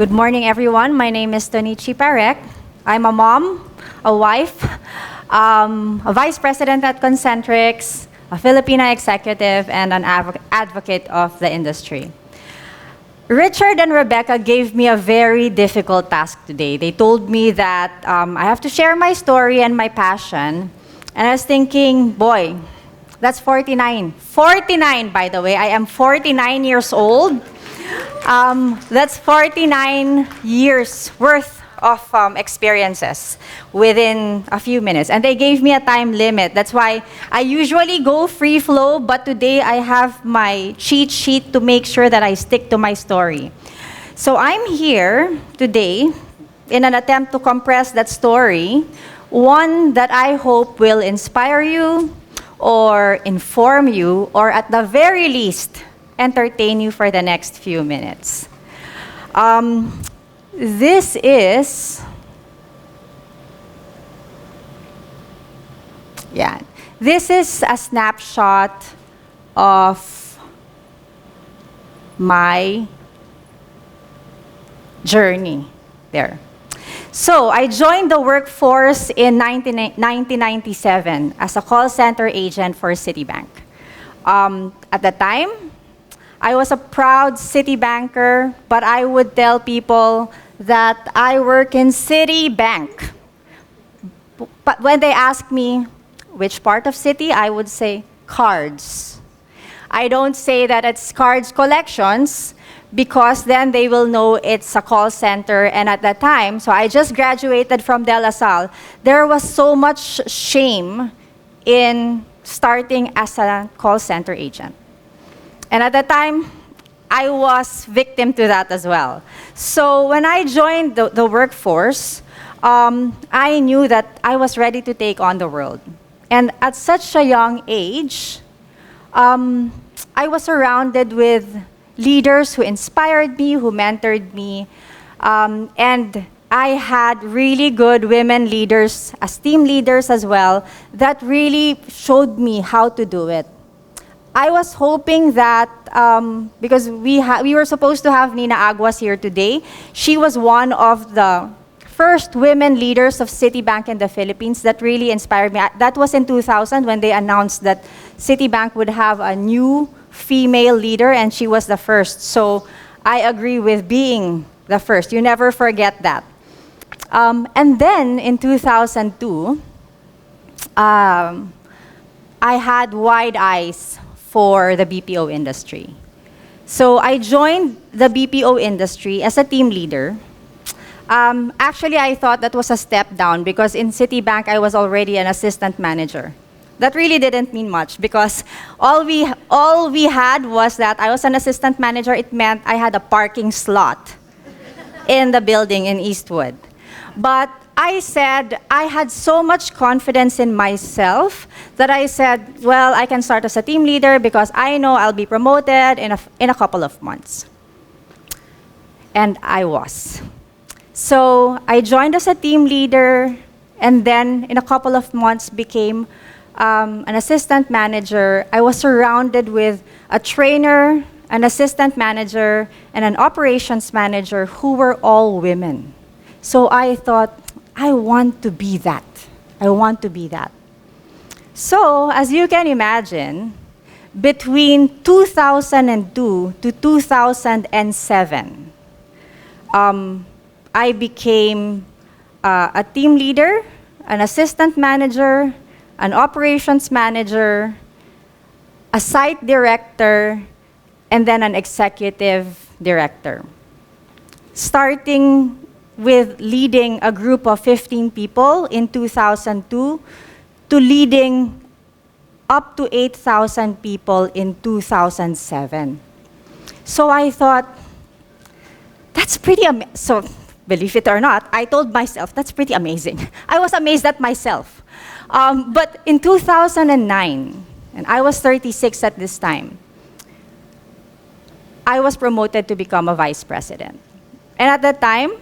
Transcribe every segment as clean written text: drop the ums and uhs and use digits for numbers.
Good morning, everyone. My name is Tonichi Parekh. I'm a mom, a wife, a vice president at Concentrix, a Filipina executive, and an advocate of the industry. Richard and Rebecca gave me a very difficult task today. They told me that I have to share my story and my passion. And I was thinking, boy, that's 49. 49, by the way. I am 49 years old. That's 49 years worth of experiences within a few minutes. And they gave me a time limit. That's why I usually go free flow, but today I have my cheat sheet to make sure that I stick to my story. So I'm here today in an attempt to compress that story, one that I hope will inspire you or inform you, or at the very least, entertain you for the next few minutes. This is a snapshot of my journey there. So I joined the workforce in 1997 as a call center agent for Citibank. At the time, I was a proud Citibanker, but I would tell people that I work in Citibank. But when they ask me which part of Citi, I would say cards. I don't say that it's cards collections because then they will know it's a call center. And at that time, so I just graduated from De La Salle, there was so much shame in starting as a call center agent. And at that time, I was victim to that as well. So when I joined the workforce, I knew that I was ready to take on the world. And at such a young age, I was surrounded with leaders who inspired me, who mentored me, and I had really good women leaders as team leaders as well that really showed me how to do it. I was hoping that, because we were supposed to have Nina Aguas here today, she was one of the first women leaders of Citibank in the Philippines that really inspired me. That was in 2000 when they announced that Citibank would have a new female leader, and she was the first. So I agree with being the first. You never forget that. And then in 2002, I had wide eyes for the BPO industry. So I joined the BPO industry as a team leader. Actually, I thought that was a step down because in Citibank, I was already an assistant manager. That really didn't mean much because all we had was that I was an assistant manager. It meant I had a parking slot in the building in Eastwood. But I said I had so much confidence in myself that I said, well, I can start as a team leader because I know I'll be promoted in a couple of months. And I was. So I joined as a team leader, and then in a couple of months became an assistant manager. I was surrounded with a trainer, an assistant manager, and an operations manager who were all women. So I thought, I want to be that. I want to be that. So, as you can imagine, between 2002 to 2007, I became a team leader, an assistant manager, an operations manager, a site director, and then an executive director. Starting with leading a group of 15 people in 2002 to leading up to 8,000 people in 2007. So I thought, that's pretty amazing. So, believe it or not, I told myself, that's pretty amazing. I was amazed at myself. But in 2009, and I was 36 at this time, I was promoted to become a vice president. And at that time,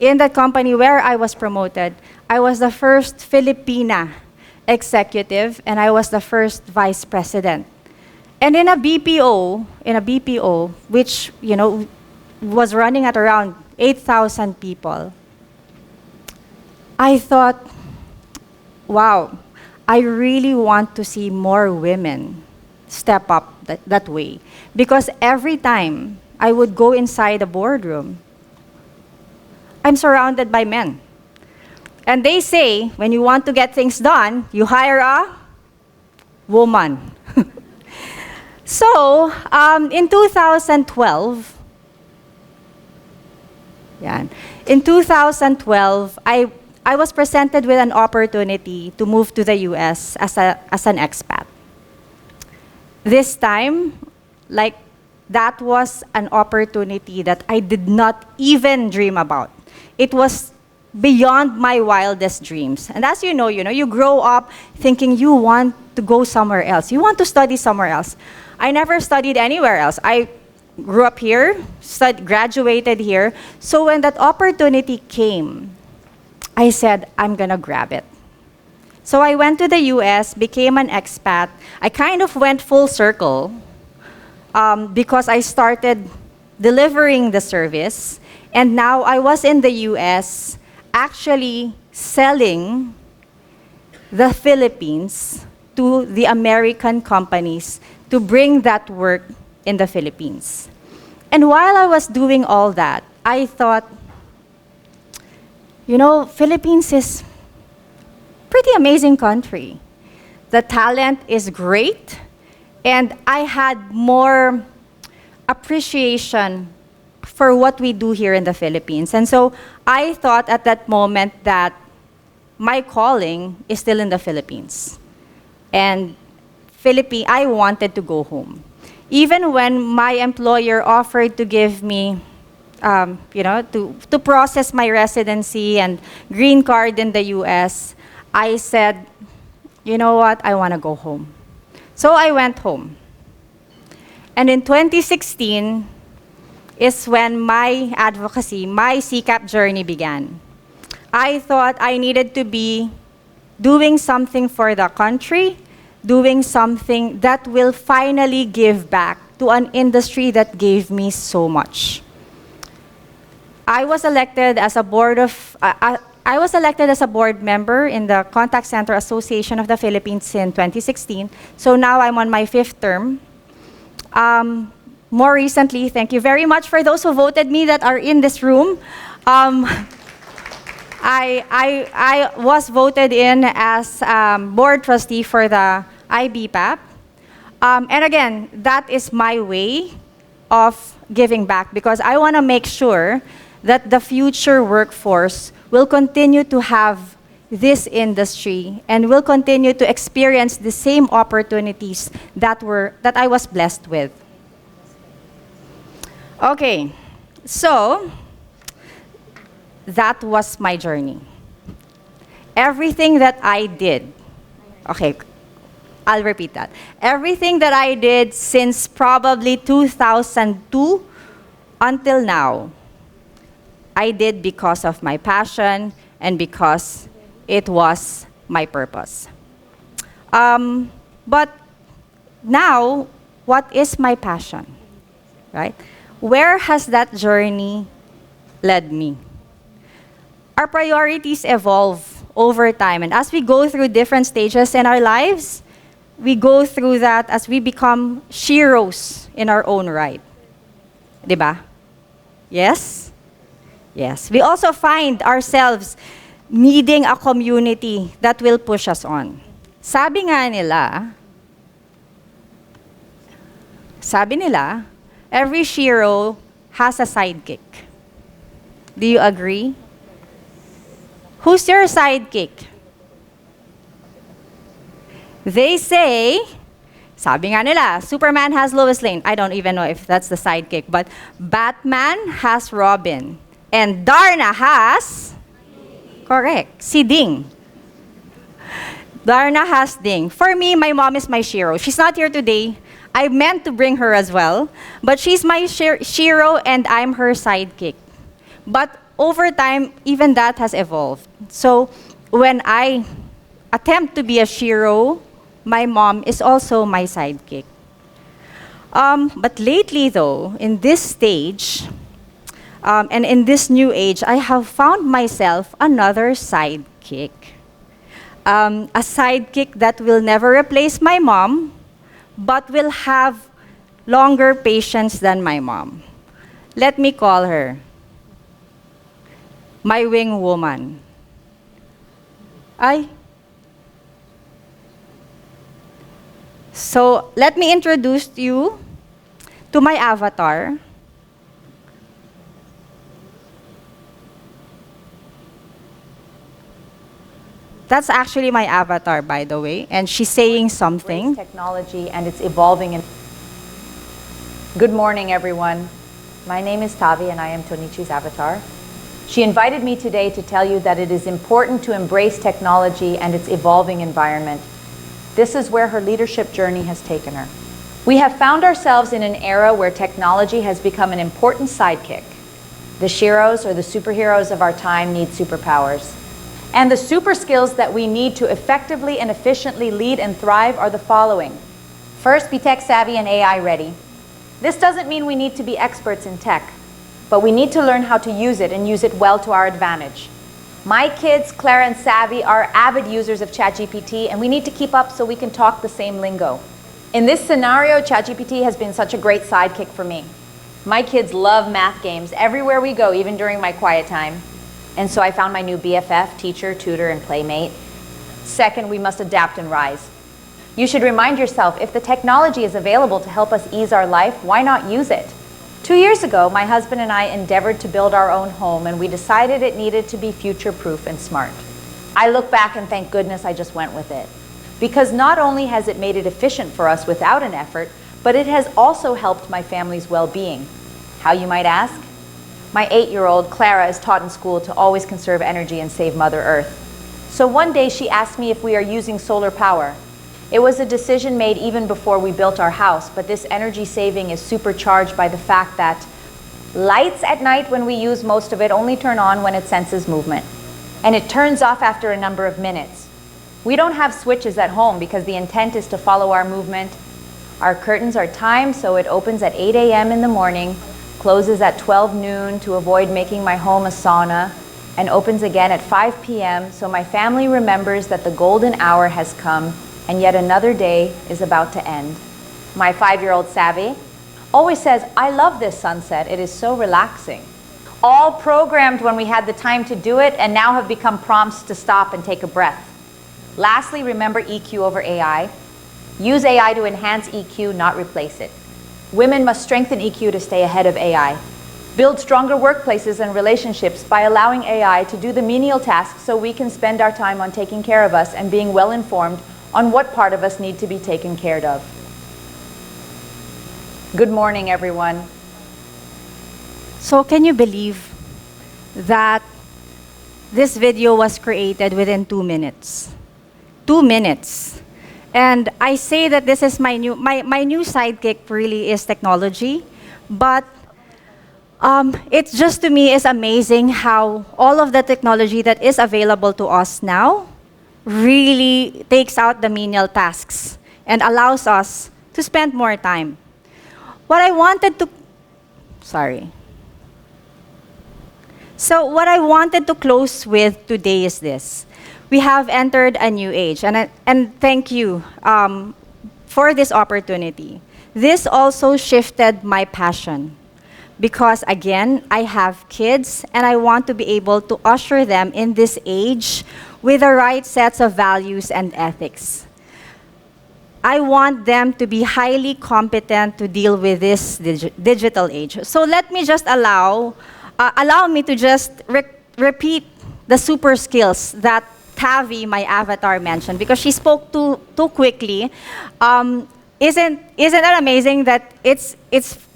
in that company where I was promoted, I was the first Filipina executive, and I was the first vice president. And in a BPO, which was running at around 8,000 people. I thought, wow, I really want to see more women step up that way. Because every time I would go inside a boardroom, I'm surrounded by men. And they say, when you want to get things done, you hire a woman. So, in 2012, in 2012, I was presented with an opportunity to move to the US as an expat. This time, like, that was an opportunity that I did not even dream about. It was beyond my wildest dreams. And as you know, you grow up thinking you want to go somewhere else. You want to study somewhere else. I never studied anywhere else. I grew up here, graduated here. So when that opportunity came, I said, I'm gonna grab it. So I went to the US, became an expat. I kind of went full circle because I started delivering the service. And now I was in the US actually selling the Philippines to the American companies to bring that work in the Philippines. And while I was doing all that, I thought, Philippines is pretty amazing country. The talent is great, and I had more appreciation for what we do here in the Philippines. And so I thought at that moment that my calling is still in the Philippines. And I wanted to go home. Even when my employer offered to give me, to process my residency and green card in the US, I said, you know what, I want to go home. So I went home. And in 2016 is when my advocacy, my CCAP journey began. I thought I needed to be doing something for the country, doing something that will finally give back to an industry that gave me so much. I was elected as a board member in the Contact Center Association of the Philippines in 2016. So now I'm on my 5th term. More recently, thank you very much for those who voted me that are in this room. I was voted in as board trustee for the IBPAP. And again, that is my way of giving back because I want to make sure that the future workforce will continue to have this industry and will continue to experience the same opportunities that I was blessed with. Okay, so that was my journey. Everything that I did, okay, I'll repeat that. Everything that I did since probably 2002 until now, I did because of my passion and because it was my purpose. But now, what is my passion, right? Where has that journey led me? Our priorities evolve over time, and as we go through different stages in our lives, we go through that as we become sheroes in our own right. Diba? Yes? Yes. We also find ourselves needing a community that will push us on. Sabi nila, every shero has a sidekick. Do you agree? Who's your sidekick? They say, sabi nga nila, Superman has Lois Lane. I don't even know if that's the sidekick, but Batman has Robin. And Darna has, correct, si Ding. Darna has Ding. For me, my mom is my shero. She's not here today. I meant to bring her as well, but she's my shero and I'm her sidekick. But over time, even that has evolved. So when I attempt to be a shero, my mom is also my sidekick. But lately though, in this stage, And in this new age, I have found myself another sidekick. A sidekick that will never replace my mom, but will have longer patience than my mom. Let me call her my wing woman. So let me introduce you to my avatar. That's actually my avatar, by the way, and she's saying something. Technology and it's evolving. Good morning, everyone. My name is Tavi and I am Tonichi's avatar. She invited me today to tell you that it is important to embrace technology and its evolving environment. This is where her leadership journey has taken her. We have found ourselves in an era where technology has become an important sidekick. The sheroes, or the superheroes of our time, need superpowers. And the super skills that we need to effectively and efficiently lead and thrive are the following. First, be tech savvy and AI ready. This doesn't mean we need to be experts in tech, but we need to learn how to use it and use it well to our advantage. My kids, Clara and Savvy, are avid users of ChatGPT, and we need to keep up so we can talk the same lingo. In this scenario, ChatGPT has been such a great sidekick for me. My kids love math games everywhere we go, even during my quiet time. And so I found my new BFF, teacher, tutor, and playmate. Second, we must adapt and rise. You should remind yourself, if the technology is available to help us ease our life, why not use it? 2 years ago, my husband and I endeavored to build our own home, and we decided it needed to be future-proof and smart. I look back and thank goodness I just went with it. Because not only has it made it efficient for us without an effort, but it has also helped my family's well-being. How, you might ask? My 8-year-old, Clara, is taught in school to always conserve energy and save Mother Earth. So one day she asked me if we are using solar power. It was a decision made even before we built our house, but this energy saving is supercharged by the fact that lights at night, when we use most of it, only turn on when it senses movement. And it turns off after a number of minutes. We don't have switches at home because the intent is to follow our movement. Our curtains are timed, so it opens at 8 a.m. in the morning, closes at 12 noon to avoid making my home a sauna, and opens again at 5 p.m. so my family remembers that the golden hour has come and yet another day is about to end. My 5-year-old Savvy always says, "I love this sunset, it is so relaxing." All programmed when we had the time to do it, and now have become prompts to stop and take a breath. Lastly, remember EQ over AI. Use AI to enhance EQ, not replace it. Women must strengthen EQ to stay ahead of AI. Build stronger workplaces and relationships by allowing AI to do the menial tasks so we can spend our time on taking care of us and being well informed on what part of us need to be taken care of. Good morning, everyone. So can you believe that this video was created within 2 minutes? 2 minutes. And I say that this is my new sidekick really is technology, but it just to me is amazing how all of the technology that is available to us now really takes out the menial tasks and allows us to spend more time. What I wanted to close with today is this. We have entered a new age, and thank you for this opportunity. This also shifted my passion because, again, I have kids and I want to be able to usher them in this age with the right sets of values and ethics. I want them to be highly competent to deal with this digital age. So let me just allow me to just repeat the super skills that Tavi, my avatar, mentioned because she spoke too quickly. Isn't it amazing that it's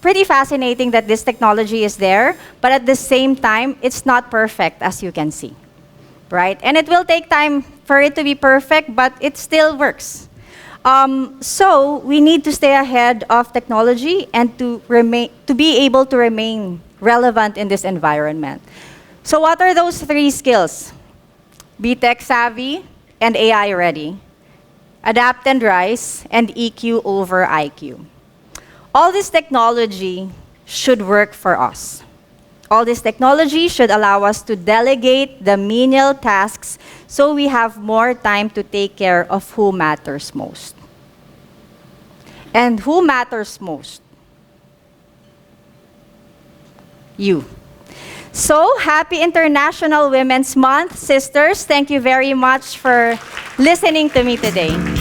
pretty fascinating that this technology is there, but at the same time, it's not perfect, as you can see, right? And it will take time for it to be perfect, but it still works. So we need to stay ahead of technology and to be able to remain relevant in this environment. So what are those 3 skills? Be tech savvy and AI ready. Adapt and rise, and EQ over IQ. All this technology should work for us. All this technology should allow us to delegate the menial tasks so we have more time to take care of who matters most. And who matters most? You. So, happy International Women's Month, sisters. Thank you very much for listening to me today.